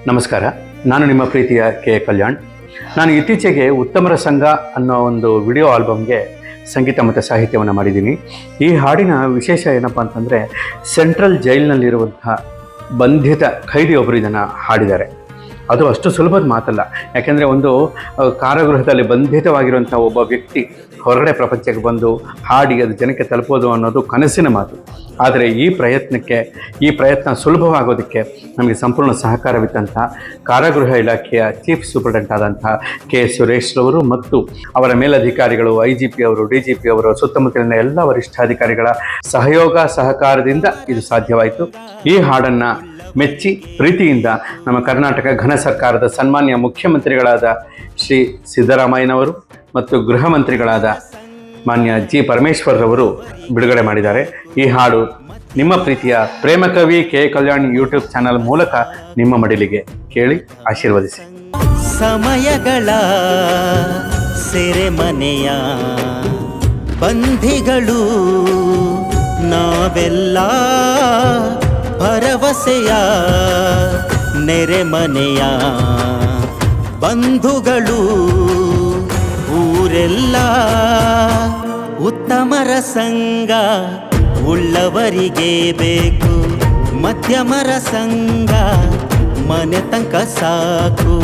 ನಮಸ್ಕಾರ. ನಾನು ನಿಮ್ಮ ಪ್ರೀತಿಯ ಕೆ ಕಲ್ಯಾಣ್. ನಾನು ಇತ್ತೀಚೆಗೆ ಉತ್ತಮರ ಸಂಘ ಅನ್ನೋ ಒಂದು ವಿಡಿಯೋ ಆಲ್ಬಮ್ಗೆ ಸಂಗೀತ ಮತ್ತು ಸಾಹಿತ್ಯವನ್ನು ಮಾಡಿದ್ದೀನಿ. ಈ ಹಾಡಿನ ವಿಶೇಷ ಏನಪ್ಪ ಅಂತಂದರೆ, ಸೆಂಟ್ರಲ್ ಜೈಲಿನಲ್ಲಿರುವಂತಹ ಬಂಧಿತ ಖೈದಿಯೊಬ್ಬರು ಇದನ್ನು ಹಾಡಿದ್ದಾರೆ. ಅದು ಅಷ್ಟು ಸುಲಭದ ಮಾತಲ್ಲ. ಯಾಕೆಂದರೆ ಒಂದು ಕಾರಾಗೃಹದಲ್ಲಿ ಬಂಧಿತವಾಗಿರುವಂಥ ಒಬ್ಬ ವ್ಯಕ್ತಿ ಹೊರಗಡೆ ಪ್ರಪಂಚಕ್ಕೆ ಬಂದು ಹಾಡಿ ಅದು ಜನಕ್ಕೆ ತಲುಪೋದು ಅನ್ನೋದು ಕನಸಿನ ಮಾತು. ಆದರೆ ಈ ಪ್ರಯತ್ನ ಸುಲಭವಾಗೋದಕ್ಕೆ ನಮಗೆ ಸಂಪೂರ್ಣ ಸಹಕಾರವಿದ್ದಂಥ ಕಾರಾಗೃಹ ಇಲಾಖೆಯ ಚೀಫ್ ಸೂಪರಿಂಟೆಂಡೆಂಟ್ ಆದಂಥ ಕೆ ಸುರೇಶ್ರವರು ಮತ್ತು ಅವರ ಮೇಲಧಿಕಾರಿಗಳು, IGP ಅವರು, DGP ಅವರು, ಸುತ್ತಮುತ್ತಲಿನ ಎಲ್ಲ ವರಿಷ್ಠಾಧಿಕಾರಿಗಳ ಸಹಕಾರದಿಂದ ಇದು ಸಾಧ್ಯವಾಯಿತು. ಈ ಹಾಡನ್ನು ಮೆಚ್ಚಿ ಪ್ರೀತಿಯಿಂದ ನಮ್ಮ ಕರ್ನಾಟಕ ಘನ ಸರ್ಕಾರದ ಸನ್ಮಾನ್ಯ ಮುಖ್ಯಮಂತ್ರಿಗಳಾದ ಶ್ರೀ ಸಿದ್ದರಾಮಯ್ಯನವರು ಮತ್ತು ಗೃಹ ಮಂತ್ರಿಗಳಾದ ಮಾನ್ಯ G. ಪರಮೇಶ್ವರ್ರವರು ಬಿಡುಗಡೆ ಮಾಡಿದ್ದಾರೆ. ಈ ಹಾಡು ನಿಮ್ಮ ಪ್ರೀತಿಯ ಪ್ರೇಮಕವಿ ಕೆ ಕಲ್ಯಾಣ್ ಯೂಟ್ಯೂಬ್ ಚಾನಲ್ ಮೂಲಕ ನಿಮ್ಮ ಮಡಿಲಿಗೆ ಕೇಳಿ ಆಶೀರ್ವದಿಸಿ. ಸಮಯಗಳ ಸೆರೆಮನೆಯ ಬಂಧಿಗಳು ನಾವೆಲ್ಲ, ಭರವಸೆಯ ನೆರೆಮನೆಯ ಬಂಧುಗಳು ಊರೆಲ್ಲ. ಉತ್ತಮರ ಸಂಘ ಉಳ್ಳವರಿಗೆ ಬೇಕು, ಮಧ್ಯಮರ ಸಂಘ ಮನೆ ತನಕ ಸಾಕು.